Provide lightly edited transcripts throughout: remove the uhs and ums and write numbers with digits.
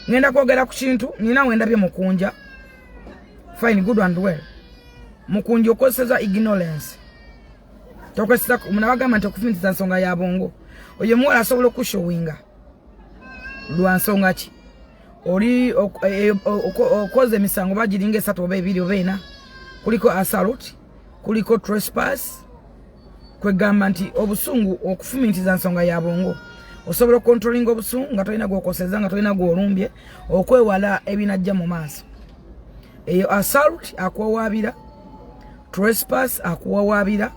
ngenda kwogera ku kintu nina wenda bye mukunja fine good and well mukunja okoseza ignorance tokoseza munabagamba nti okufinitiza nsonga ya bongo oyo muwala asobola okushowinga lwa nsonga ki oli okoze emisango bagiringa 3 oba 2 oba 4 kuliko assault kuliko trespass kwegamba nti obusungu okufumitiza nsonga ya bongo osobola controlling obusungu nga tolina gwokoseza nga tolina gwolumbye okwewala ebinajja mu maaso eyo assault akuwawabira trespass akuwawabira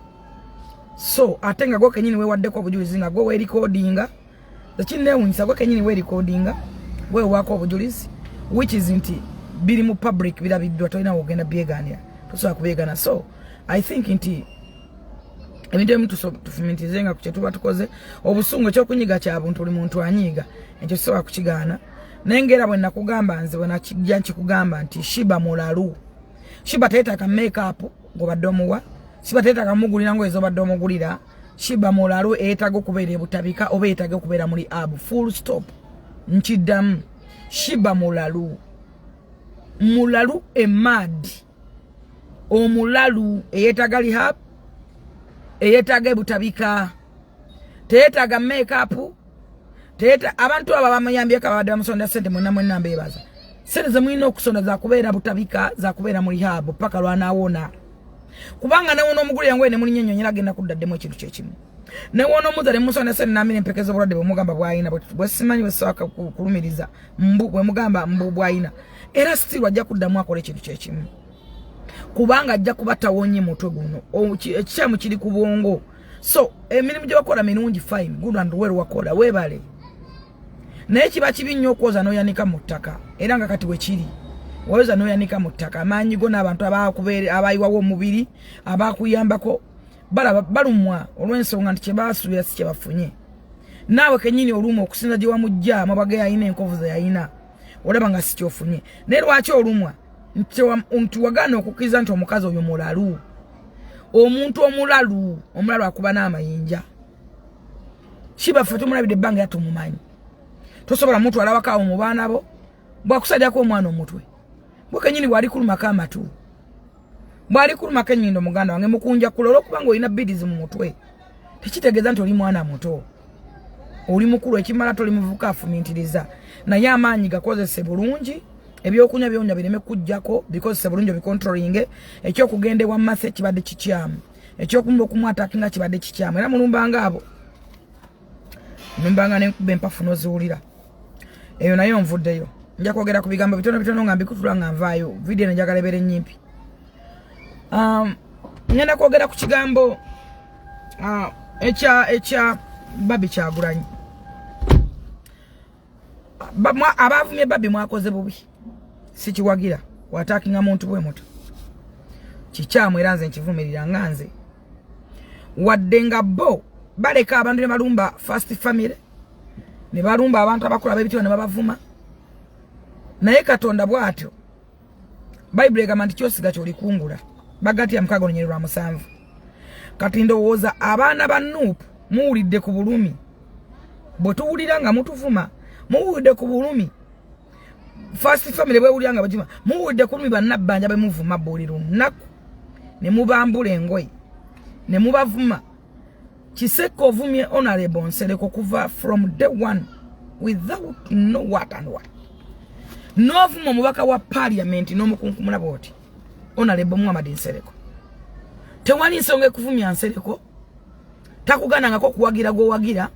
so atenga gwo kenyini we waddeko obujulizi nga gwo we recordinga tekinewunyisa gwo kenyini we recordinga we wako obujulizi which is nti biri mu public birabiddwa tolina ogenda byeganira tosobola kubyegana so I think nti ebintu ebimu tufumitizenga ku kyetuba tukoze obusungu ekyokunyiga kyabuntu buli muntu anyiga ekyo sobola kukigaana nengera bwe nakugamba nze bwe nakijja nkikugamba nti shiba mulalu shiba teetaka make up ngobadde omuwa shiba teetaka mugulira ngo ezobadde omugulira shiba mulalu eetaga okubeera ebutabika oba eetaga okubeera muri abu full stop nkiddamu shiba mulalu mulalu emadi omulalu eyeetaga rehab eyeetaga ebutabika teetaga make up teeta abantu aba bamayambye kabadde bamusonda sente mwenna mwenna mbebaza sente ze mulina okusonda za kubeera butabika za kubeera muri rehab paka lwanaawona kubanga nawona omugulu yangu ene mulinyo nyonyera genda kuddaddemu ekintu kyekimu nawona omuzale musonda sente namine empekeza obulwadde bwe mugamba bwayina bwe simanyi bwe soka kulumiriza mbu bwe mugamba mbu bwayina era still ajja kuddamu akola ekintu kyekimu kubanga ajja kuba tawonye mutwe guno ekikyamu kiri ku bwongo so emirimu gye bakola mirungi fine good and well wakola webale naye kiba kibi nnyo okwoza n'oyanika mu ttaka era nga kati wekiri woza n'oyanika mu ttaka amaanyi go n'abantu abayiwawo omubiri abakuyambako balumwa olw'ensonga nti kyebasuubira si kyebafunye naawe kenyini oluma okusinza gye wamujja amabage yayina enkovu ze yayina olaba nga si kyofunye naye lwaki olumwa nti wagaana okukkiriza nti omukazi oyo mulalu omuntu omulalu akuba n'amayinja kibaffe tumulabidde ebbanga yatumumanyi tosobola mutwala wakawo mu baana bo bwakusadyako omwana omutwe bwekenyini bwali kulumako amatu bwali kulumako ennyindo muganda wange mukunja kulola okubanga olina bidizi mu mutwe tekitegeeza nti oli mwana muto oli mukulu ekimala toli muvuka afumintiriza naye amaanyi gakozese bulungi ebyokunya byonya bireme kujjako because bulungi obicontrolling ekyokugende wa mathe kibadde kikyamu ekyokumba okumwatakinga kibadde kikyamu era mulumbanga abo numbanga nenkube empafu noziwulira eyo nayo nvuddeyo nja kwogera ku bigambo bitono nga mbikutula nga nvaayo video nenjagala ebeere nnyimpi ngenda kwogera ku kigambo ekya Barbie Kyagulanyi abavumye Barbie mwakoze bubi sikiwagira watakinga muntu bwe muto kikyamu era nze nkivumirira nga nze wadde nga bo baleka abantu ne balumba first family ne balumba abantu abakola b'ebityo ne babavuma naye Katonda bw'atyo Bible egamba nti kyosiga ky'olikungula bagati ya mukago nyerwa musanvu kati ndowooza abaana ba Nuupu muwulidde ku bulumi bwe tuwulira nga mutuvuma muwulidde ku bulumi first family bwe wulira nga bajima muwulidde ku bulumi bannabbanja be muvuma buli lunaku ne mubambula engoye ne mubavuma Kiseko vumye honorable Nsereko kuva from day one without no what and what. No vuma mubaka wa parliament no mukunkumula boti. Honorable Muhammad Nsereko. Tewali nsonga kuvumya Nsereko. Takugana ngako kuwagira go wagira.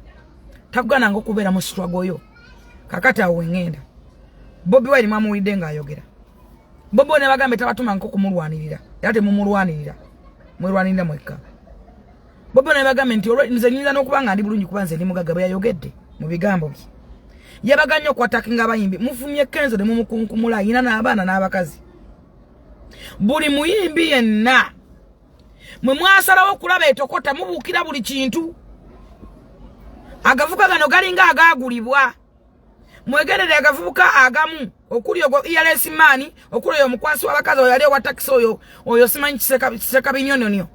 Takugana ngako kubera mu struggle yo. Kakata wengenda. Bobi wali mamu widenga ayogera. Bobo ne bagambe tabatuma ngako kumulwanirira. Yate mumulwanirira. Mulwanirira mweka. Bobo ne bagambe nti nze nyinza n'okubanga ndi bulungi kubanze ndi mugagga yayogedde mu bigambo bye. Yabaganyo kwatakinga abayimbi mufumye kenzo ne mumukunkumula ina n'abaana n'abakazi. Buli muyimbi yenna mwe mwasalawo okulaba etokota mubuukira buli kintu. Agavuka gano galinga agagulibwa. Mwegerere agavubuka agamu okuli ogo ERS mani okuli oyo mukwasi w'abakazi oyo yali wa taxi oyo simanyi kiseka binyonyonyo.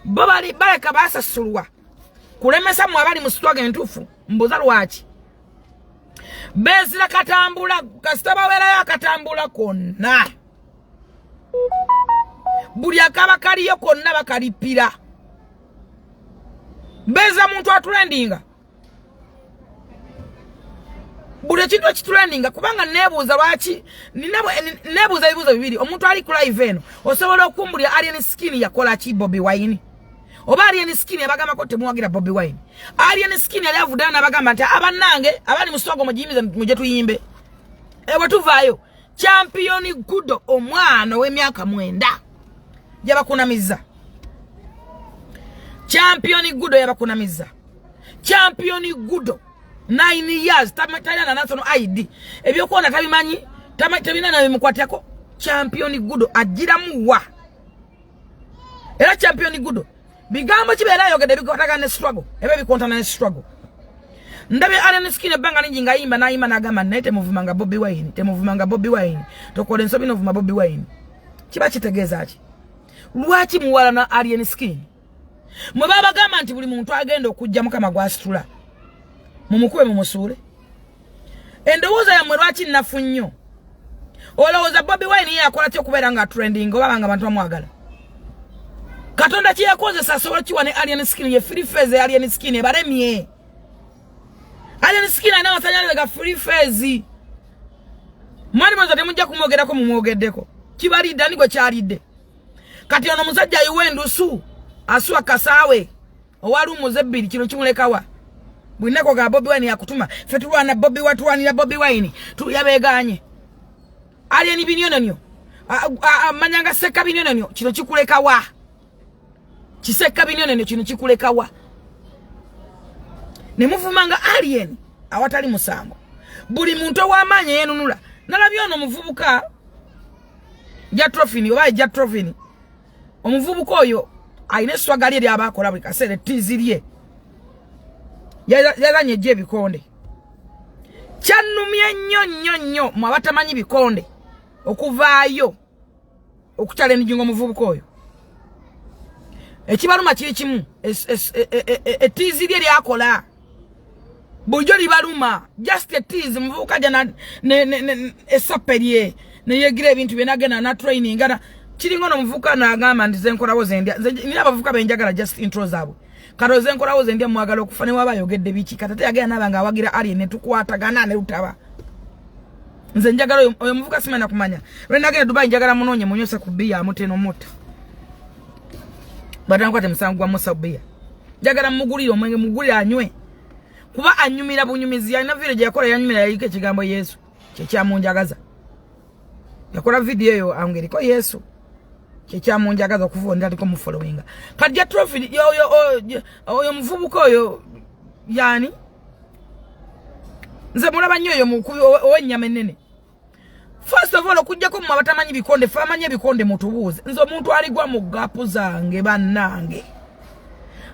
Bo bali baleka basasulwa kulemesa mu abali mu struggle entufu mbuza lwaki bezira katambula kasitaba werayo akatambula konna buli akaba kaliyo konna bakalipira beza muntu atulendinga buli kintu ekitulendinga kubanga nebuuza lwaki nebuuza ebibuuzo bibiri omuntu ali ku live eno osobola okumbulira alien skin yakola ki Bobby Wine oba alien skin yabagamba ko temuwagira Bobby Wine alien skin yali avudana nabagamba nti abanange abali muswago mujimize muje tuyimbe ewe tuvaayo champion Gudo omwana w'emyaka 9 yabakunamiza champion Gudo yabakunamiza champion Gudo 9 years tamatana national ID ebyo kuona tabimanyi tabina na bimukwatako champion Gudo agira muwa era champion Gudo bigambo kibera yogede bikwataga ne struggle ebe bikontana ne struggle ndabe alien skin banga ninjinga imba na ima nagamba nete muvumanga Bobby Wine temuvumanga Bobby Wine tokole nsobi no vuma Bobby Wine kiba kitegeza ati lwaki muwala na alien skin mwe baba gamba nti buli muntu agenda okujja mukama gwasitula mumukuwe mumusule endowooza ya mwe lwaki nafu nnyo olowooza Bobby Wine yakola kyo kubeera nga trending oba banga bantu bamwagala Katonda kiyakozesa asobola kiwane alien skin ye free phase alien skin ebalemye alien skin ana wasanyale ga free phase mwali mwanza temujja kumwogerako mumwogeddeko kibalidde niko kyalidde kati ono musajja yiwendusu asu akasawe owali umuze bbiri kino kimulekawa bwinako ga Bobby Wine yakutuma fetulwana Bobby watwanira Bobby Wine tu yabeganye alien binyononyo manyanga seka binyononyo kino kikulekawa kiseka binyononyo kino kikulekawa ne muvumanga alien awatali musango buli muntu owamanya yenunula nalabyo ono muvubuka jatrofini oba jatrofini omuvubuka oyo aine swagali eri abakola buli kaseera tizirye yazanye je bikonde kyannumye nnyo mu abatamanyi bikonde okuvaayo okukyala enijingo omuvubuka oyo ekibaluma kiri kimu etizirye lyakola bujo libaluma just a tease muvubuka jana esaperye ne yegira ebintu byenagenda na training ngana kiringo no muvubuka nagamba ndize nkolawo zendya nina abavubuka benjagala just intro zabo karoze nkolawo zendya mwagala okufane wabayogedde biki katate yagenda nabanga awagira ali ne tukwatagana ne lutaba nze njagala oyo muvubuka simana kumanya lwenagenda Dubai njagala munonye munyose kubiya amuteno mota batankwate musangu gwa musabiya njagala mugulira omwenge mugulira anywe kuba anyumira bunyumizi yana village yakola yanyumira yike kigambo Yesu kyekyamunjagaza yakola video eyo angeriko Yesu kyekyamunjagaza okuvonda aliko mu following kadja trophy yo mvubuko oyo yani nze mulaba nnyo mukubi owenyama enene first of all okujjako mu abatamanyi bikonde famanye bikonde mutubuuze nze omuntu aligwa mu gapu zange bannange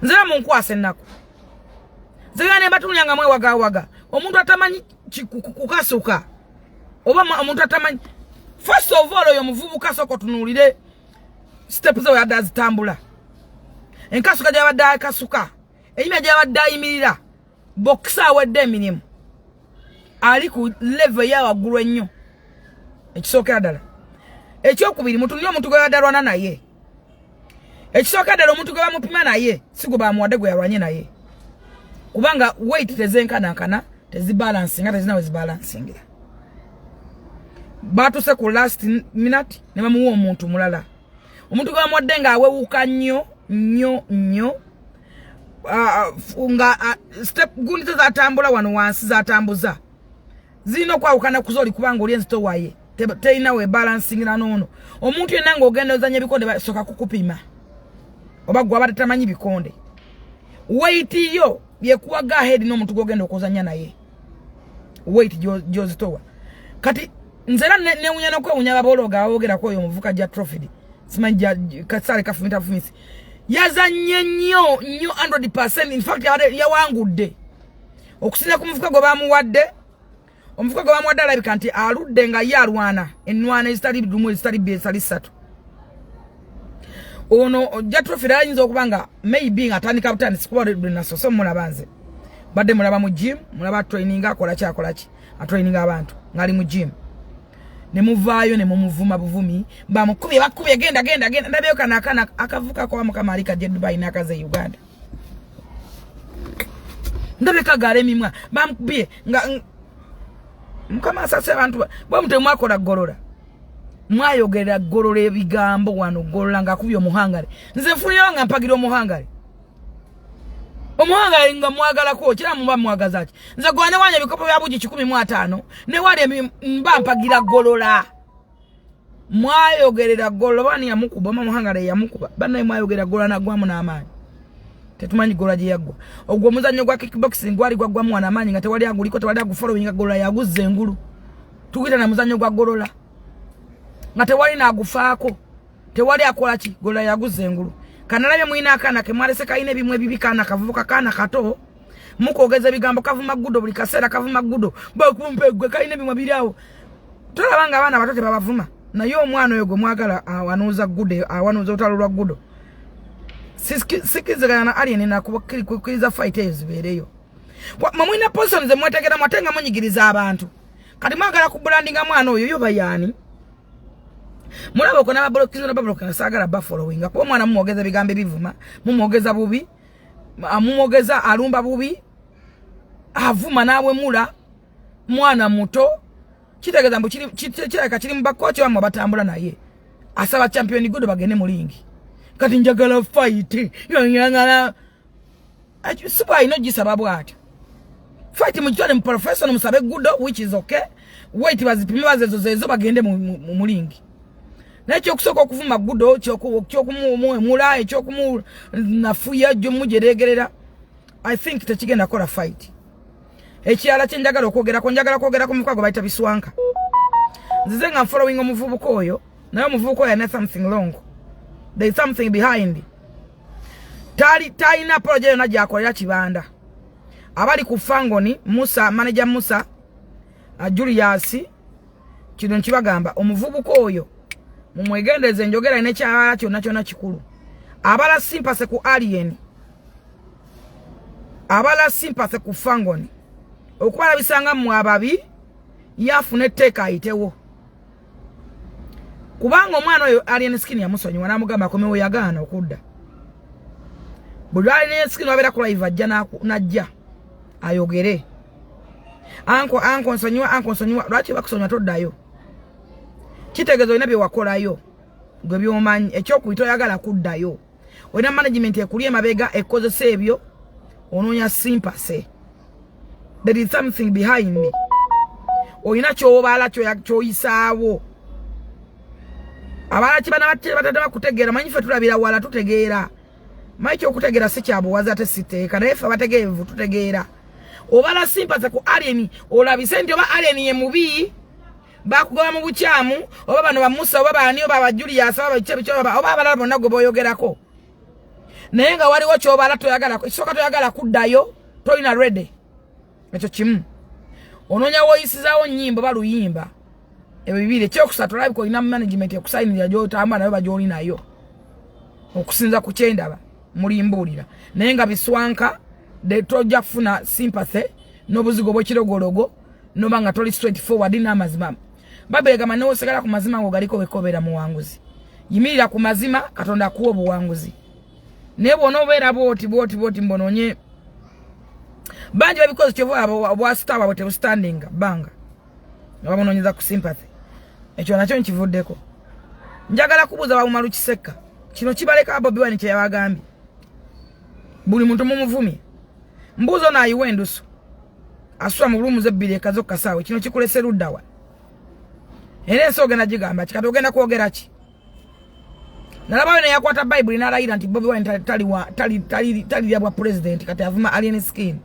nze munkwase nako zigane batunyanga mwe waga omuntu atamanyi kukasuka oba omuntu atamanyi first of all oyo muvubuka soko tunulire steps zo yadazi tambula enkasuka jabadda kasuka enyima jabadda imirira boxa wedde minimum ali ku level ya wagulu ennyo ekisokera dala ekyokubiri mutunyo omuntu gwe yadalwana naye ekisokera dala omuntu gwe bamupima naye sigo bamuwadde gwe yalwanye naye kubanga weight tezenkana tezibalance nga tezinawe zibalancing batuse ku last minute ne bamuwa omuntu mulala omuntu gwa mwadde nga awewuka nnyo nga step gundi zatambula wano wansi zatambuza zino kwawukana kuzoli kubanga oli enzito waye teina we balancing na nono omuntu yenna ng'ogenda ozanya bikonde basoka kukupima oba gwa batamanyi bikonde weight yo yekuwaga ahead n'omuntu gwogenda okozanya naye weight jozitowa kati nzera newunya nokwewunya babologa awogera ko oyo muvuka ja trophy simanja kasale kafumita fumisi yazanye nnyo 100%. In fact yawangudde okusinza ku muvuka gwe bamuwadde omuvuka gwe bamuwadde alabika nti aludde nga yalwana ennwana ezitali bidumu ezitali byesali ssatu ono ja trophy ayinza okubanga maybe nga atandika butandisi kuba nasoso mulabanze badde mulaba mu gym mulaba training akola ki atraining abantu ngali mu gym ne muvaayo ne mumuvuma buvumi bamukubye bakubye genda ndabeyo kana akavuka kwa mukama alika je Dubai nakaze Uganda ndabe kagale mimwa bamukubye nga mukama asase abantu bwa mutemu akola gorora mwayogera gorora ebigambo wano gorora nga kubyo muhangale nze mfunira nga mpagira omuhangale omuhangale nga mwagala ko kira muba mwagaza ki nze gwane wanya bikopo bya buji 15 ne wale mba mpagira gorora mwayogerera gorora bani ya mukuba muhangale ya mukuba bana mwayogera gorora na gwamu na amani tetumanyi gorora je yagwa ogwo muzanyo gwa kickboxing gwali gwa mwana amani nga tewali aguliko tewali agufollowing gorora yaguze engulu tukita na muzanyo gwa gorora nga tewali na agufaako tewali akola ki gorora yaguze engulu kanalabe muina akana ke mwalese kaine bimwe bibikana kavubuka kana kato mukogeza bigambo kavuma gudo buli kasera kavuma gudo bakumpe gwe kaine bimwe birawo tulabanga abana batote babavuma na yo omwana oyo gwe mwagala awanuza gude awanuza utalulwa gudo sikizagana na alien na kukiza fighters bereyo mwina person ze mwetegera mwatenga munyigiriza abantu kati mwagala kubrandinga mwana oyo yoba yani mulabo kona bablokizo na babloka sagala ba following kwa mwana mumogeza bigambe bivuma mumogeza bubi mumogeza alumba bubi avuma nawe mula mwana muto kitegeza mbu kiri mbakocho amwe batambula naye asaba champion gudo bagene mulingi kati njagala fight yangala super ino gisababu ati fight mujitwale mu professional musabe gudo which is okay wait bazipimiwa zezo bagende mu mulingi nacho kusoko kuvuma gudo chokumula echokumu nafuya jo mujeregerera I think tekigenda kola fight ekyala kyenjagala okwogera ko njagala kwogera ko mukwago baita biswanka nzize nga following omuvubuko oyo nayo omuvubuko yana something wrong there is something behind talina project na jakolera kibanda abali ku Fangoni Musa manager Musa Julius kino nkibagamba omuvubuko oyo mumwegendeze njogera ine kyala kyonna kikulu abala sympathy ku alien abala sympathy ku Fangoni okubala bisanga mu ababi yafune teka ayitewo kubanga omwana oyo alien skin ya musonyi wana mugamba komewo yagana okudda bulali ne skin wabera ku live ajja najja ayogere anko nsonyiwa lwaki bakusonyiwa toddayo kitegezo ina bye wakolayo gwe byomanyi ekyokuito yagala kuddayo wena management ekulie mabega ekozesa ebyo ononya sympathy there is something behind me oyina kyobala kyoyisaawo abala kibana batadde bakutegeera manyi fe tulabira wala tutegeera manyi kyokutegeera si kyabuwaza ate siteeka naye fe abategeevu tutegeera obala sympathy ku alien olabise nti oba alien ye mubi bakugoba mu bukyamu oba bano bamusa oba bani oba Julius oba bichebicho oba abalala bonna gwe boyogerako naye nga waliwo kyobala toyagala kisoka toyagala kuddayo toyina ready ekyo kimu ononya woyisizaawo nnyimbo baluyimba ebyo bibiri ekyokusatu labiko ina management ekusayinira gyotamba nayo bajoli nayo okusinza ku kyendaba mulimbulira naye nga biswanka de tojja kufuna sympathy n'obuzigo bw'ekirogologo noba nga toli straight forward n'amazima babega mano segala ku mazima ngo galiko wekobera muwanguzi yimirira ku mazima katonda kuwo buwanguzi nebo nobera boti mbononye banje babikoze kyovo abo bwa star abo standing banga ngabamononyeza ku sympathy ekyo nakyo nkivuddeko njagala kubuza bamumalu kiseka kino kibaleka Bobby Wine kyabagambye buli muntu mumuvumi mbuzo na yiwendusu aswa mu rooms ebbiri ekazo kasawe kino kikulese luddawa ere soge na jigamba kikatogenda kwogera ki nalabawe ne yakwata Bible nalayira nti Bobby Wine tali yabwa president kati avuma alien skin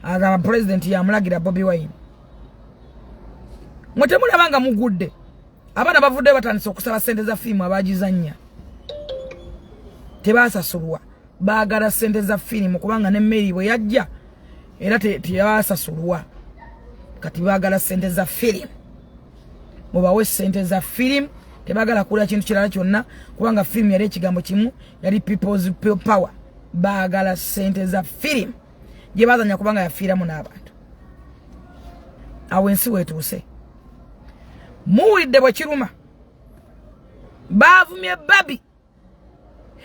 aga president ya mulagira Bobby Wine mutemulabanga mugudde abana bavudde batandise okusaba sente za filmu abagizanya tebasasulwa baagala sente za filmu kubanga ne Mary bwe yajja era teyabasasulwa kati baagala sente za filmu mubawe sente za filmu tebagala kula kintu kirala kyonna kubanga filmu yali ekigambo kimu yali people's power baagala sente za filmu gye bazanya kubanga yafiiramu n'abantu awensi wetuuse muwulidde bwe kiruma baavumye Barbie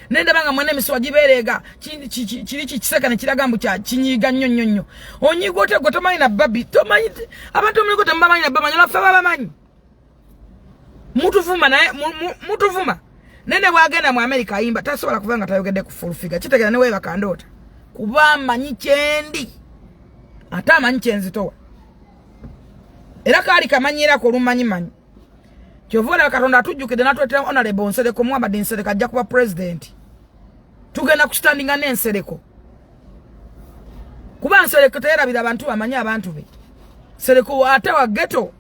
nenda banga mwene miswa gibeerega kiri kiseka ne kiraga mbu kya kinyiga nnyo onyigo otegwa tomanyi na Barbie tomanyi abantu omuligo tembamanyi na Barbie nyola faba bamanyi mutuvuma naye mutuvuma nende bwagenda mu America ayimba tasobola kubanga tayogedde ku full figure kitegera ne weeba kandoota kuba amanyi kyendi ate amanyi kyenzitowa era kaali kamanyira ko lumanyi kyovula Katonda atujjukidde natwetera honorable Nsereko Muhammad Nsereko ajja kuba president tugenda kustandinga n'Ensereko kuba Nsereko teyerabira abantu bamanyi abantu be Nsereko ate wa ghetto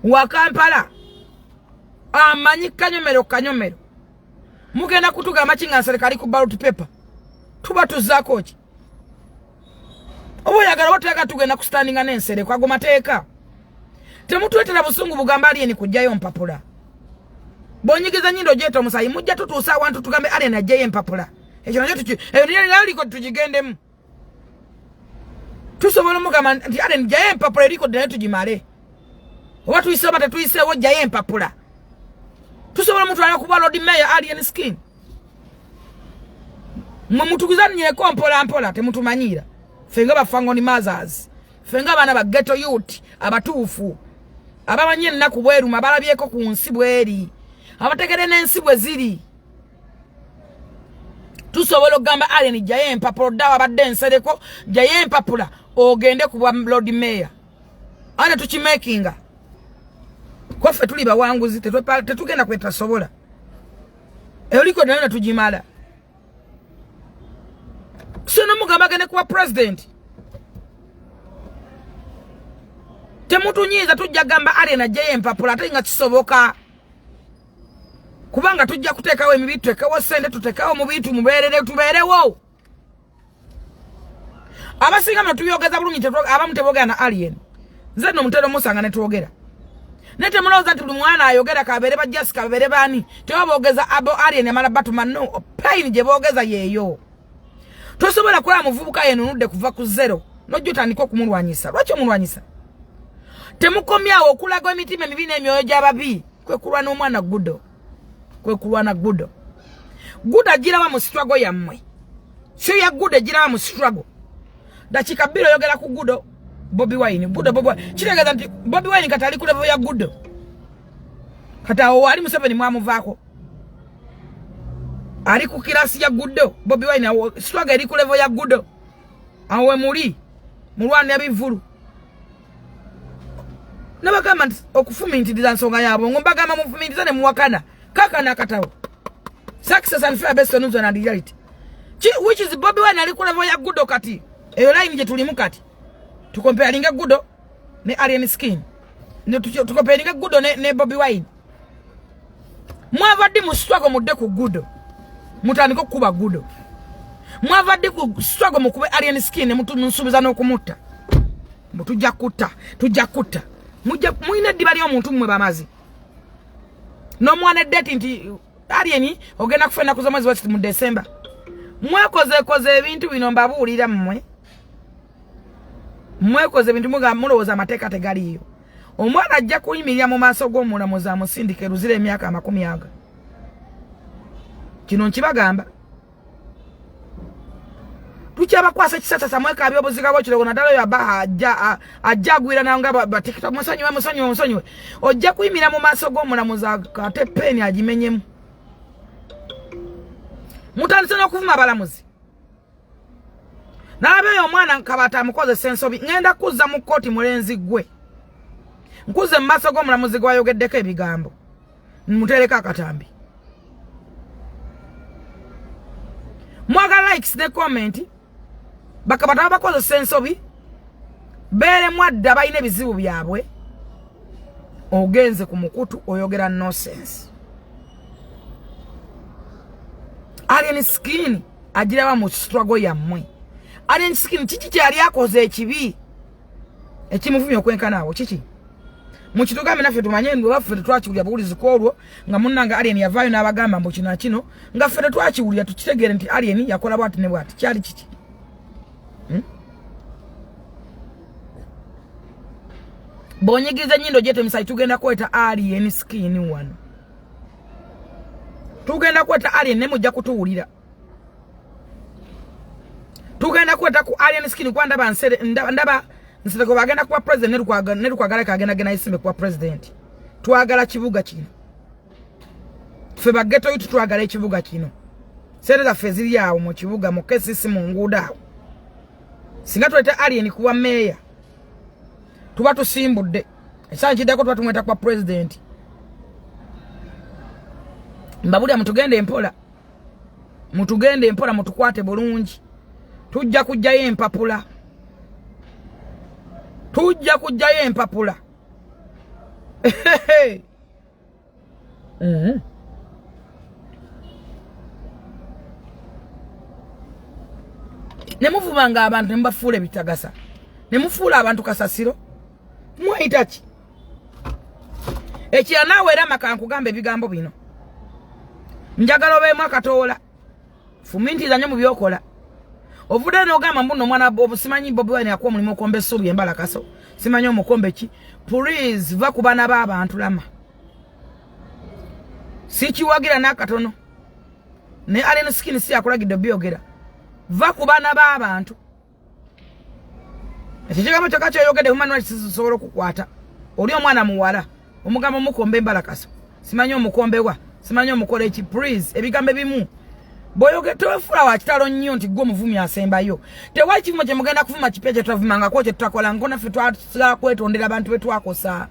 wa Kampala amanyi kanyomero mugenda kutugamba kinga Nsereko ali ku ballot paper tuba tuzaako ki oboyagala watega tugenda kustandinga n'Ensereko ago mateeka temutwetera busungu bugamba alien kujjayo mpapula bonyigiza nyindo jeto musayi mujja tutuusa abantu tugambe alien ajjayo mpapula ekyo nakyo liko tujigendemu tusobola mugamba nti alien jjayo mpapula liko nayo tugimale oba tuyise bata tuyiseewo jjayo mpapula tusobola mutwala kuba Lord Mayor alien skin mutuguzannyeko mpola temutumanyira fenga bafango ni mothers fenga bana ba ghetto youth abatuufu abamanyi ennaku bweruma abalabyeko ku nsi bweri abategere n'ensi bwe ziri tusobola okugamba alien jjayo empapula ddawa badde Nsereko jjayo empapula ogende kuba Lord Mayor ate tukimakinga kwaffe tuli bawanguzi tetugenda kwetasobola eyo liko nayo tugimala sino mugamba gende kuba president temutunyiza tujja gamba alien ajjayo empapula ate nga kisoboka kubanga tujja kuteekawo emibitu tuteekawo sente tuteekawo mu bintu tubeerewo abasinga mwe tubyogeza bulungi abamu teboogera na alien nze nno mutero musanga ne twogera nete mulowooza nti buli mwana ayogera kabeere ba Jessica babeere baani tebaboogeza abo alien amala batuma no pain gye boogeza yeeyo tosobola kulaba muvubuka yenunudde kuva ku zero nojja otandika okumulwanyisa lwaki omulwanyisa temukomyawo okulaga emitima emibi n'emyoyo gy'ababi kwe kulwa n'omwana Gudo Gudo agirawa mu struggle yammwe sio ya Gudo agirawa mu struggle dakika bbiri oyogera ku Gudo Bobby Wine kitegeeza nti Bobby Wine kati ali ku level ya Gudo kati awo ali Museveni mwamuvaako ali ku kirasi ya Gudo Bobby Wine awo struggle eri ku level ya Gudo awo muli mulwana ebivulu nabagamba nti okufumintiriza nsonga yabo ngombagamba mufumintiriza ne muwakana kakana akatawo success and fear based on news and reality which is Bobby Wine ali ku level ya Gudo kati eyo line je tulimu kati tukomparinga Gudo ne alien skin ne tukomparinga Gudo ne Bobby Wine mwavadde mu struggle mudde ku Gudo mutandika kuba Gudo mwavadde ku struggle mukube alien skin ne mutu nsubiza n'okumutta mutujja kutta muine dibali omuntu mmwe bamazi no mwana date nti alien ogenda kufena kuza mwezi wa mu December mwekoze ebintu bino mbabuulira mwekoze ebintu mulowooza amateeka tegaliyo omwana ajja kuyimirira mu maaso g'omulamuzi amusindike luzira emyaka 40 kino nkibagamba tukyabakwasa ekisasa samweka abyobuziga bwekirego naddala oyo abaha ajja agwira nanga batikita musonyiwe ojja kuyimira mu maaso g'omulamuzi ate peeni agimenyemu mutandise n'okuvuma abalamuzi n'abeeyo omwana nkabata amukozesa ensobi ngenda kuzza mu kkooti mulenzi gwe nkuze mu maaso g'omulamuzi gwe wayogeddeko ebigambo mutereko akatambi mwagala likes ne comment bakabata bakozesa ensobi beere mwadda balina ebizibu byabwe ogenze ku mukutu oyogera nonsense alien skin agirawa mu struggle yammwe alien skin kiki kyali akoze ekibi ekimuvumya okwenkanaawo kiki mukitugambe naffe tumanye ndo baffe tetwakiwulira buwulizi kwolwo nga munnanga alien yavaayo n'abagamba mbu kino nga ffe tetwakiwulira tukitegere nti alien yakola bwati ne bwati kyali kiki Bonyigiza nyindo jete msai tugenda kweta alien skin wano. Tugenda kweta alien ne mujja kutuwulira. Tugenda kweta ku alien skin kwa ndaba nsere ndaba nsere ko bagenda kuba president ne rukwagala kagenda gena isimbe kuba president. Twagala kibuga kino. Fe bageto yitu twagala kibuga kino. Sere za fezili yawo mu kibuga mu kesisi mu nguda. Singa tweta alien kuba mayor. Tuba tusimbudde. Esanji dako tuba tumweta kwa president. Mbabuli mutugende empola. Mutugende empola mutukwate bulungi. Tujja kujjayo empapula. Tujja kujjayo empapula. Nemuvumanga abantu nembafuula ebitagasa. Nemufuula abantu kasasiro. Mwaitachi. Ekiya nawe era makankugamba ebigambo bino. Njagala obeemu akatoola. Fumintiza nnyo mu byokola. Ovude n'ogamba mbuno mwana obusimanyi Bobi Wine akuwa mulimu okombe essuubi embala kaso. Simanyi omukombe ki. Please va ku baana b'abantu lama. Sikiwagira n'akatono. Ne alien skin si akulagidde byogera. Va ku baana b'abantu. Ekigambo kyokka kyoyogedde human rights zisobola okukwata. Oli omwana muwala. Omugamba mukombe embala kaso. Simanyi omukombe wa. Simanyi omukole ki. Please ebigambo bimu. Boyoge tofula wa kitalo nnyo nti gwo muvumi asembayo. Tewali kivumo kye mugenda kuvuma kipya kye tuvumanga ko kye tutakola ngona ffe twasala kwetondera abantu betwakosa.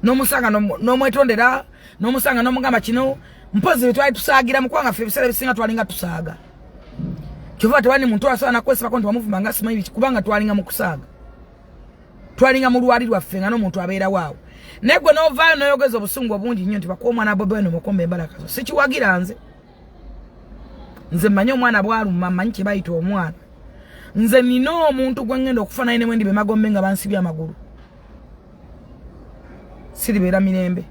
N'omusanga n'omwetondera n'omusanga n'omugamba kino mpozi twali tusaagira mukwanga ffe bisere bisinga twalinga tusaaga. Kivuga tewali muntu asala nakwesiba ko nti wamuvumanga simanyi kubanga twalinga mu kusaaga. Twalinga mu lwali lwaffe nga n'omuntu abeera waawo. Negwe n'ovaayo n'oyogeza obusungu obungi nnyo nti bakoma na Bobi Wine mukombe embalaka. Sikiwagira nze. Nze manyo omwana bwaluma manyi kye bayita omwana. Nze nina omuntu gwe ngenda okufana ine mwendi bemagombe nga bansibya amagulu. Siribeera mirembe.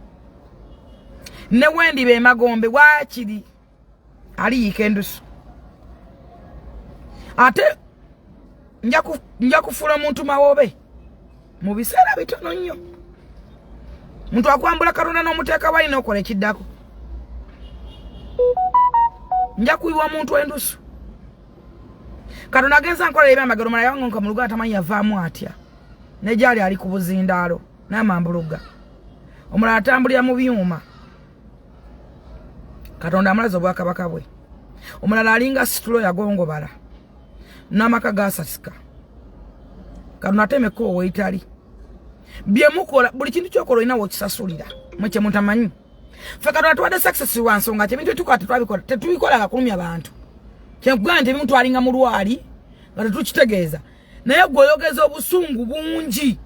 Ne wendi bemagombe waakiri ali yikendusu. Ate nja kufula omuntu mawobe mu biseera bitono nnyo. Muntu akwambula Katonda n'omuteeka bali n'okola ekiddako. Nja kuyiwa omuntu endusu. Katonda agenza nkola ebya magero mala yango nka muluga atamanyi yavaamu atya. Ne gyali ali ku buzindaalo n'amambuluga. Omulala atambulira mu byuma. Katonda amalaza obwakabaka bwe. Omulala alinga situlo yagongobala. N'amaka gasasika. Katonda atemeko weitali. Bye mukola buli kintu kyokola ina wokisasulira. Mwe mutamanyi. Fakatwa tuwade success wansonga kye bintu tukwate twabikola tetubikola ngakulumya abantu. Kyegwante bimuntu alinga mu lwali nga tetukitegeeza. Naye gwe oyogeza obusungu bungi.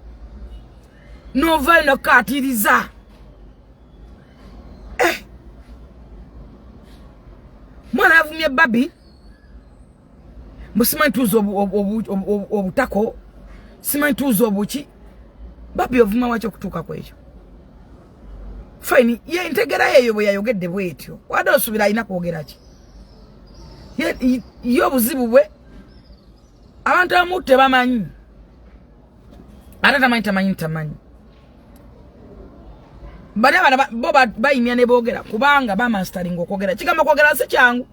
Nova no katiriza. Mwana avumye Barbie. Musimanyi tuzo obutako. Simanyi tuzo obuki. Barbie ovuma wacho kutuka kwekyo. Fine, ye integera yeyo bwe yayogedde bwetyo. Wada osubira ina kwogera ki? Ye obuzibu bwe abantu amutte bamanyi. Ate tamanyi. Bane bana boba bayimya ne boogera kubanga bamastering okwogera. Kigamba kwogera se kyangu.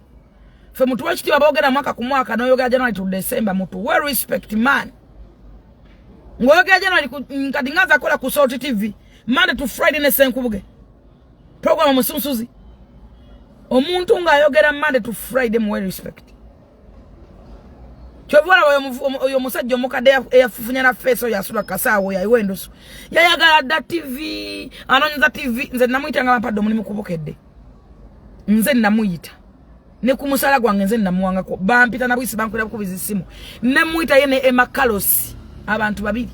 Fe mutu wachiti babogera mwaka ku mwaka n'oyogera January to December mutu well respect man. Ngoyogera January kadingaza kola ku Salt TV Monday to Friday ne senkubuge. Program musunsuzi. Omuntu nga ayogera Monday to Friday mu well respect. Chovola oyo musajja omukade eyafufunya na face oyo asula kasaawo ya iwendosu. Yayagala da TV, anonza TV, nze namuyita nga mpaddo mulimu kubokedde. Nze namuyita. Ne kumusala gwange nze namuwanga ko. Bampita na bwisi bankwera kubiza simu. Ne muyita yene emakalosi abantu babiri.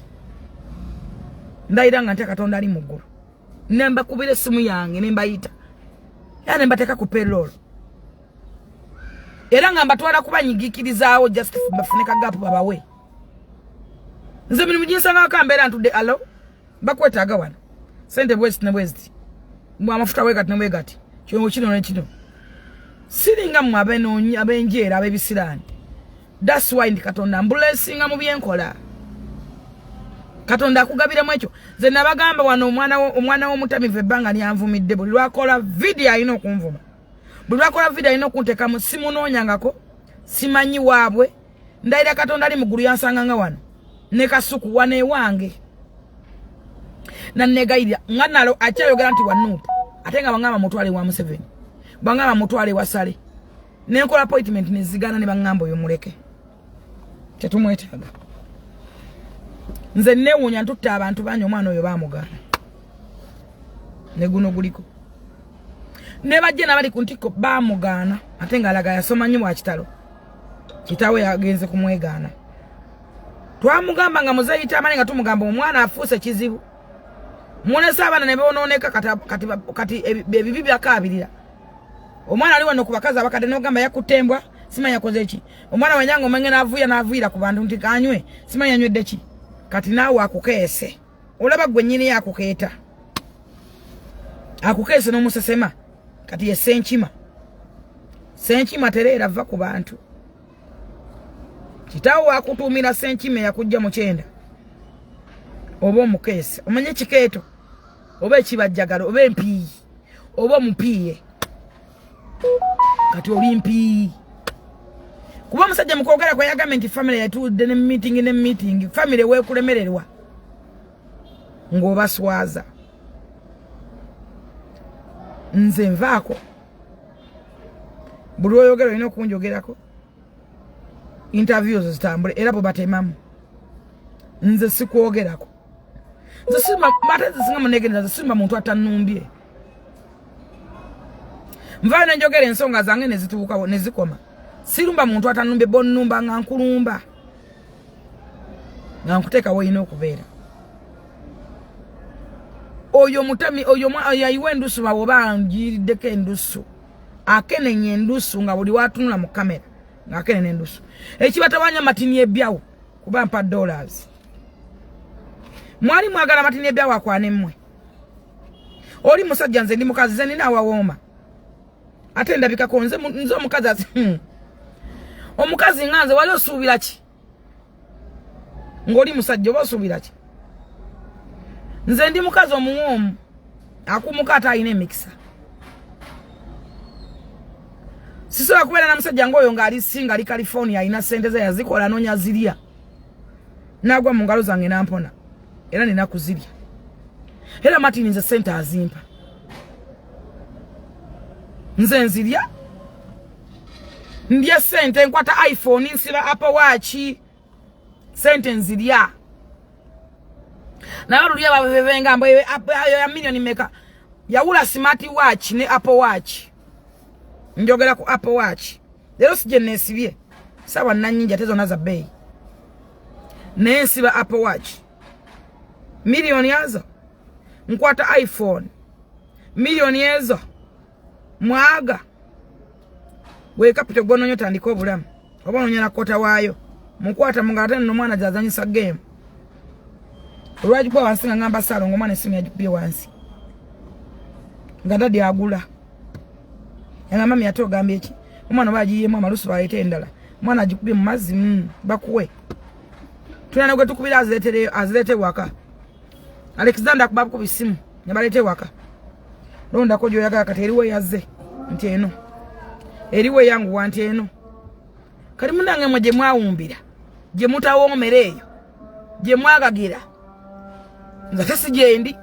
Ndaira nga ntaka Katonda ali muggulu. Nemba kubire simu yange nembayita. Ya nemba teka ku payroll. Era nga mbatwala kubanyigikirizaawo just bafuneka gapu babawe. Nze mini mujinsa nga kambera ntude alo. Bakwetaaga wano. Sente west ne west. Mwa mafuta wegati ne wegati. Kyo kino ne kino. Siringa mu abenjera abebisirani. That's why ndi Katonda blessinga mu byenkola. Katonda akugabira mwecho ze nabagamba wano omwana wo mutamive banga ni anvumidde buli lwakola video ayina okunvuma buli lwakola video ayina okunteka mu simu noonyangako simanyi waabwe ndaira Katonda ali mugulu yansanganga wano ne kasuku wane wange na negaira nganalo achayogera nti wanupa atenga bangama mutwale wa Museveni bangama mutwale wasale nenkola appointment nezigana ne bangambo yo muleke tetumwetaga nze newunya ntutta abantu banyo omwana oyo bamugana ne guno guliko ne bajje nabali ku ntiko bamugana atenga alaga yasoma nnyo wa kitalo kitawe yagenze kumwegana twamugamba nga muzayita amani nga tumugamba omwana afuuse kizibu mwone sabana ne bononeka kati ebibi byakabirira omwana ali wano kubakaza abakade n'ogamba yakutembwa simanya yakoze eki omwana wanyango mangena navuira ku bantu nti kanywe simanya yanywedde ki kati naawe akukeese olaba gwe nnyini yakukeeta akukeese n'omusesema kati ye senkima tereera va ku bantu kitaawo akutuumira senkime yakujja mu kyenda oba omukeese omanye kikeeto oba ekibajjagalo oba empiiyi oba omupiiye kati oli mpiiyi kuba omusajja mukwogera kwa yagamba nti family yatuudde ne meeting family weekulemererwa ng'obaswaza nze nvaako buli oyogera olina okunjogerako interviews zitambule era bwe batemamu nze sikwogerako nze simba matezi singa munegereza nze simba muntu atanumbye nvayo nenjogera ensonga zange nezituukawo nezikoma sirumba muntu atanumbye bonnumba nga nkulumba nga nkuteeka woyina okubeera oyo mutami oyo yayiwa endusu bawoba njiriddeko endusu akenenya endusu nga buli watunula mu kamera nga akenenya endusu ekibatabanya matini ebyawo kuba mpa $. Mwali mwagala matini ebyawo akwane mmwe oli musajja nze ndi mukazi ze nina awawooma ate ndabikako nze omukazi asi omukazi nganze wali osuubira ki ng'oli musajja oba osuubira ki nze ndi mukazi omuwoomu akumuka ate alina emikisa sisobola kubeera na musajja ng'oyo ng'ali singa ali California alina ssente ze yazikola noonya zirya nagwa mu ngalo zange nampona era nina kuzirya era matini nze ssente azimpa nze nzirya ndya ssente nkwata iPhone nsiba Apple Watch ssente nzirya naye olulya babebenga mbo ya milioni meka yawula smart watch ne Apple Watch njogera ku Apple Watch lero sije nesibye sawa nanyinja tezo naza bei nensiba Apple Watch milioni yazo nkwata iPhone milioni ezo mwaga we kapito gono nyota ndiko obulamu oba nonyera kota waayo mukwata mungate no mwana jazanyisa game olwaji kwa wansi ngamba salo ngomwana esimu yajipye wansi ngadadi agula yana mami atogambye ki omwana bajiye mama lusu balete endala mwana ajikubye mu mazzi bakuwe tunana gwe tukubira azilete waka Alexander kubabu ku bisimu nyabalete waka londa ko joyaga kateriwe yazze nti eno eriwe yangu wanti eno kali munange mwe mwawumbira je mutawoomera eyo je mwagagira nza tesijendi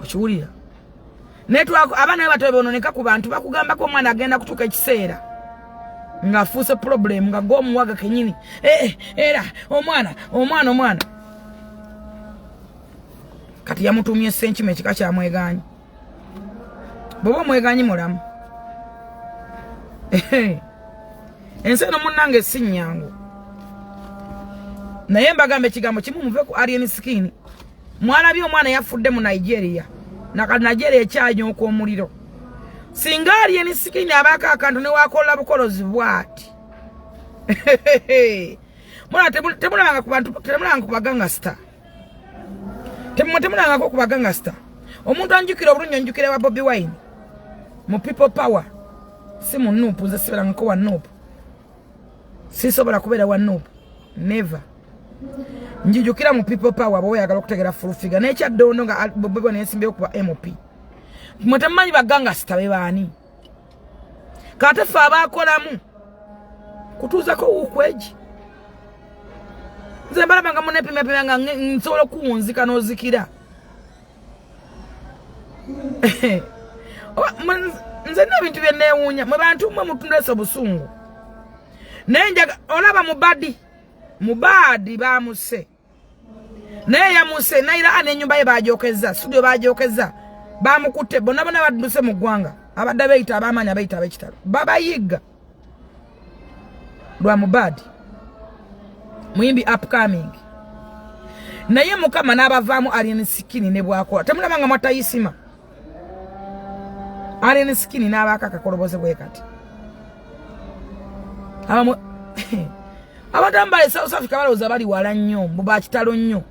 okiwulira netwako abana batobe bononeka ku bantu bakugamba ko mwana agenda kutuka ekiseera nga fuuse problem nga gomuwaga kenyini era omwana kati yamutumye senkime kika kya mweganyi bobo mweganyi mulamu enseno munange sinyangu naye mbagambe ekigambo kimu muve ku alien skin mwana byo omwana yafudde mu Nigeria nakati Nigeria ekyanyooka omuliro singa alien skin abaka akantu ne wakola bukolozi bwati mwana temulanga ku bantu temulanga ku baganga star temulanga ku baganga star omuntu anjukira obulunyo njukire wa Bobby Wine mu people power si mu nupu nze sibera nko wa nupu sisobola kubeera wa nupu never njijukira mu people power bwo yagala okutegera full figure necha dondo nga bobego nensimbe okuba MP mutamanyi baganga sitabe bani kate fa abakolamu kutuza ko ukweji nze mbala banga munepime nga nsobola kuwunzika nozikira nze n'ebintu bye neewuunya mwe bantu mwe mutundese busungu nenjaga olaba mubadi bamuse naye yamuse naira anenyumba ye bajokeza studio bajokeza bamukutte bonna baduse mu ggwanga abadde bayita abamanya bayita ab'ekitalo babayiga lwa mubadi muyimbi upcoming naye mukama n'abavaamu alien skin ne bwakola temulaba nga mwatayisima alien skin n'abaaka kakoloboze bwe kati abatambale South Africa balowooza bali wala nnyo mbu bakitalo nnyo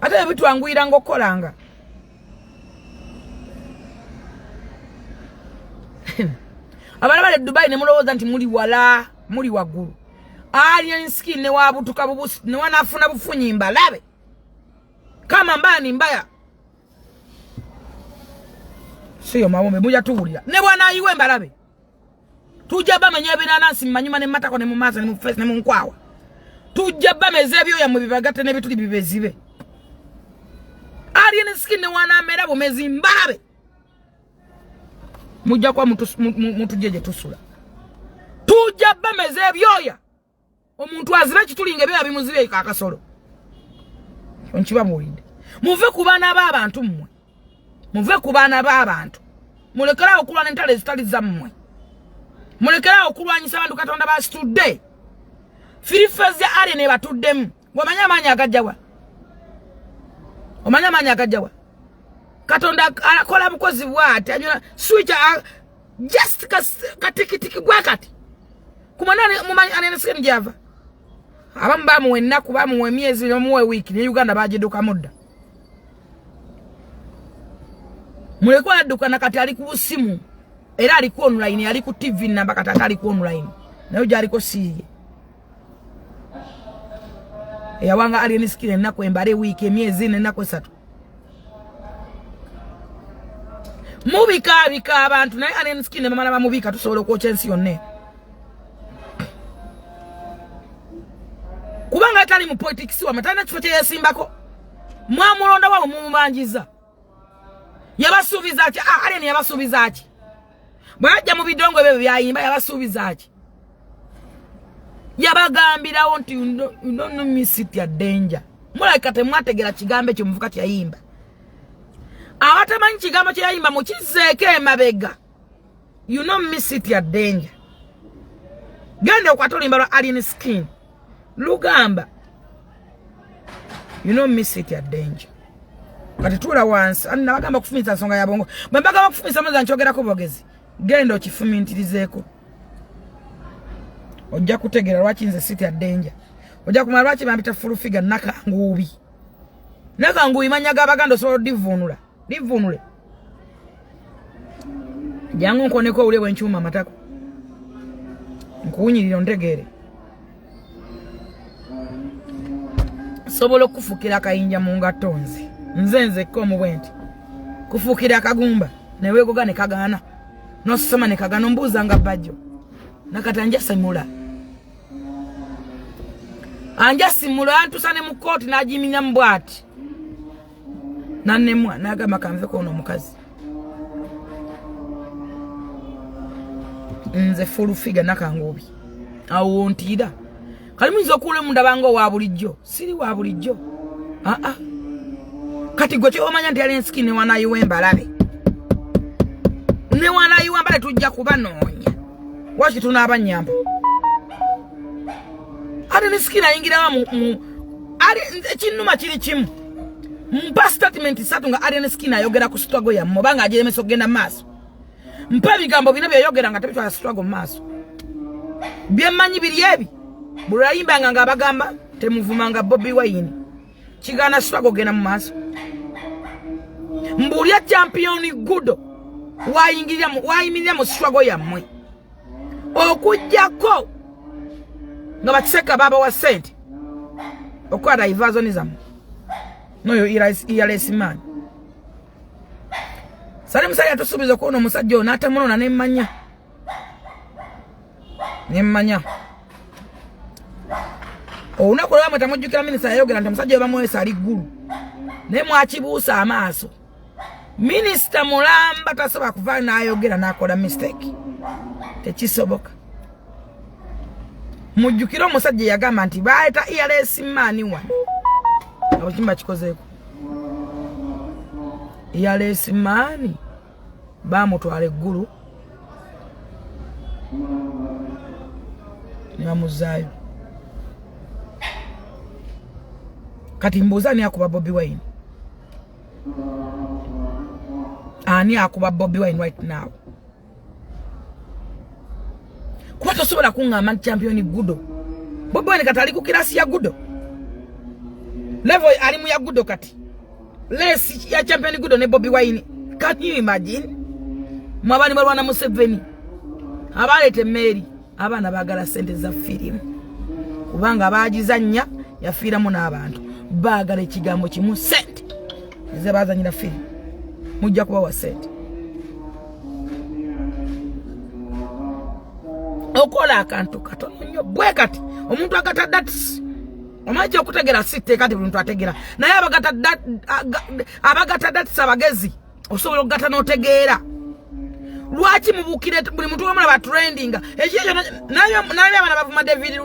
ate bitwanguyira ng'okolanga abana bale Dubai ne mulowooza nti muli wala muli waggulu alien skin ne wabutuka bubusi ne wanafuna bufunyi mbalabe kama mbani mbaya siyo mawombe muja tuwulira ne bwana ayiwe mbalabe tujja bamenya ebinanansi manyuma ne matako ne mu maaso ne mu face ne mu nkwawa tujja bameze ebyoya mu bibagate ne bituli bibezibe alien skin ne wanamera bumezi mbalabe mujja kwa mutu jeje tusula tujja bameze ebyoya omuntu azira kitulinga ebyoya bimuzibe akasolo onchiba muwinde muve kubana b'abantu mmwe muve kubana b'abantu mulekera okulwana entale zitali zammwe mulekera okulwanyisa abantu katonda ba studde firifezi ya ali ne batuddemu wamanya manya agajjawa omanya manya agajjawa katonda akola bukozi bwate anyola switch just katikitiki bwakati kumanane mumanyi anene skin java abamba mu ennaku bamu emyezi no mu week ne Uganda bajiduka mudda muleko aduka nakati ali ku busimu era ali ku online ali ku TV namba kata ali ku online nayo jali ko siye ya wanga ali ni skin ennaku embare week emyezi ne nako 3 mubika abantu naye ali ni skin mama na mubika tusobola ko chensi yonne kubanga atali mu politics wa matana chifote yesimbako mwamulonda wabo mumumanjiza yabasubiza ki ali ni yabasubiza ki bajja mu bidongo bebe byayimba yabasubiza ki yabagambira nti you don't know me sit ya danger mulaka temwategera kigambe kyo muvuka kyayimba awatamanyi kigambo kyayimba mu kizeeke emabega you know me sit ya danger gende okwatolimba lwa alien skin lugamba you know me sit ya danger kati tula wansi anna bagamba kufumisa nsonga ya bongo bambaga bakufumisa maza nchogera ko bogezi genda okifumintirizeeko ojja kutegera lwaki nze sit ya danger ojja kumala lwaki bambita full figure nakangubi manyaga bagando so divunule jangu nkoneko ule wenchuma matako nkunyirira ntegere sobolo kufukira kayinja mu ngatonzi nzenze ko mu bwenti kufukira kagumba newe gogane kagana no soma ne kagano mbuza nga bajjo nakatanja simula anja simula antusane mu court najiminya mbwati nanemwa nagama kanve ko no mukazi nze full figure nakangobi awo ntida kali mwizo kule mundabango wa bulijjo siri wa bulijjo kati gwe kyomanya nti alien skin ne wanayiwe mbalabe ne wanayiwe mbale tujja kubanoonya waki tunabanyamba alien skin ayingira mu ali kinuma kiri kimu mpa statement satu nga alien skin ayogera ku struggle ya mubanga ajemeso genda maso mpa bigambo bino byayogera nga tabitwa struggle maso byemanyi biri ebi burayimba nga bagamba temuvumanga Bobby Wine kigana struggle gena mu maso mbulya champion gudo wayingiria mu struggle ya mmwe okujjako nga bakiseka baba wa sente okwata ivazo nizamu noyo iyalesi man sali musajja tusubiza ko no musajja ono atamunona nemmanya olunaku lwamwe tamujjukira minisita yayogera nti omusajja bamwesa ali ggulu naye mwakibuusa amaaso minisita mulamba tasobola kuva n'ayogera n'akola mistake tekisoboka mujjukira omusajja yagamba nti baayita ERS maani wano abo kimba kikozeeko ERS maani baamutwala eggulu ne bamuzaayo kati mbuuza ani akuba Bobi Wine ani akuba Bobi Wine right now kuba tosobola kuŋŋamba nti champion gudo Bobi Wine kati ali ku kirasi ya gudo level ali mu ya gudo kati lesi ya champion gudo ne Bobi Wine can you imagine mwabani balwana Museveni abalete Mary abaana bagala sente za firimu kubanga baagizannya yafiiramu n'abantu bagala ekigambo kimu sente ze bazanyira firimu mujja kuba wa sente okola akantu katono nnyo bwe kati omuntu agata dati omaje okutegera site kati omuntu ategera naye abagata dati sabagezi osobola okugata n'otegeera lwaki mubukire buli muntu omulaba ba trending ekyo naye abana bavuma David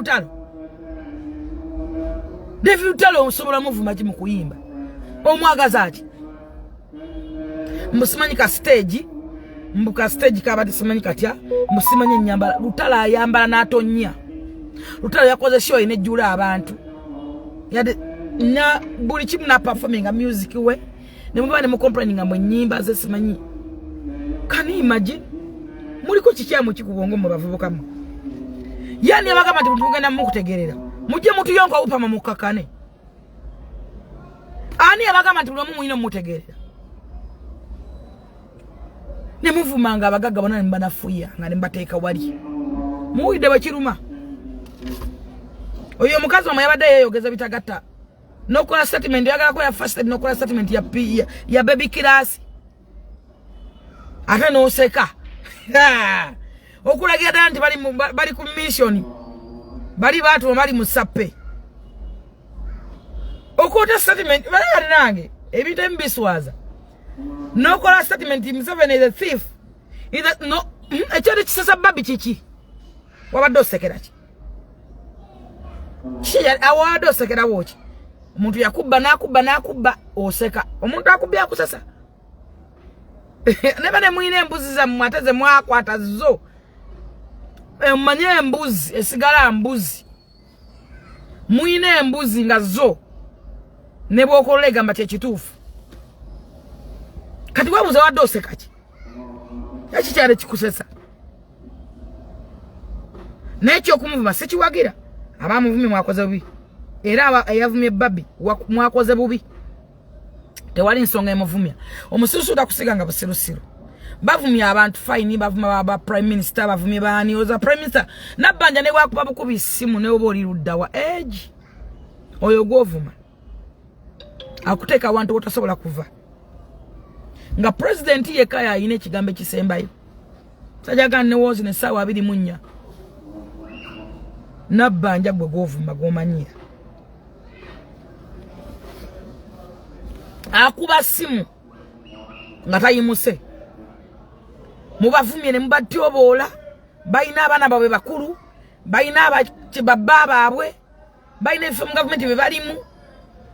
Lutalo osobola muvuma ki mu kuyimba omwagaza ati musimanyi ka stage mbuka stage kabati simanyi katya musimanyi nyambala Lutalo ayambala n'atonnya Lutalo yakoze show inejjula abantu yade na buli kimu na performing music we ne mubane mu complaining amwe nyimba ze simanyi. Can you imagine? Muliko kikyamu kikubongo mu bavubuka mu. Yani abagamba nti mutugenda mu kutegerera. Mujje mutu yonka upama mukakane. Ani abagamba nti mulamu mwino mutegerera. Ne muvumanga abagaga bonna mbanafuya nga ne mbateeka wali. Muwide bakiruma. Oyo mukazi wa mayabade yeyogeza bitagatta. Nokola statement yagala ko ya first nokola statement ya baby class. Ate no seka. Okulagira nti bali ku mission. Bali batu bali musappe. Okota statement bali nange ebintu mbiswaza. Nokola statement Museveni is a thief. Either no ekyo kisasa babi chichi. Wabadde sekera ki. Kiya awado sekera woki. Omuntu yakubba nakubba oseka. Omuntu akubya kusasa. Nebane mwine embuzi za mwateze mwakwata zo. Manye embuzi esigala mbuzi. Mwine embuzi nga zo. Nebo okolega mbate kitufu. Kati wabuze wadose kaki. Yaki kyale kikusesa. Nekyo kumuvuma sikiwagira. Abamuvumi mwakoze bubi. Era yavumye Barbie mwakoze bubi. Tewali nsonga emuvumya. Omususu takusiga nga busirusiru. Bavumya abantu fine bavuma ba prime minister bavumye bani oza prime minister nabanja ne wakuba bukubi simu ne oboli luddawa age. Oyo govuma. Akuteka abantu otasobola kuva. Nga president yekaya ayine kigambe kisembayo. Sajaga ne wozi ne sawa 24. Nabanja gwe govuma gomanyira. Akuba simu nga tayimuse mubavumye ne mubatyobola bayina abana bawe bakulu bayina abakibaba baabwe bayina from government be balimu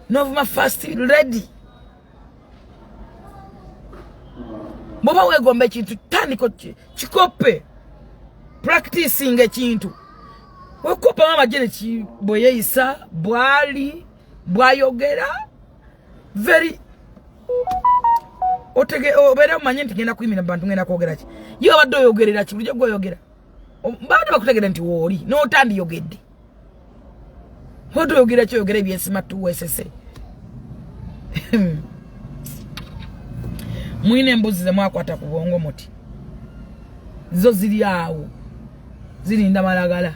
novuma first ready boba wegombe kintu taniko kikope practicing ekintu wekopa mama jene ki boyeisa bwali bwayogera very otege obera manye ntigenda kuyimira bantu ngenda kwogera ki yo abadde oyogerera ki bulijjo gwoyogera mbadde bakutegera nti woli no tandi yogedde hodo yogera ki yogera ebyensima tuwesese mwine embuzi ze mwakwata ku bwongo muti zo ziri awo zirinda malagala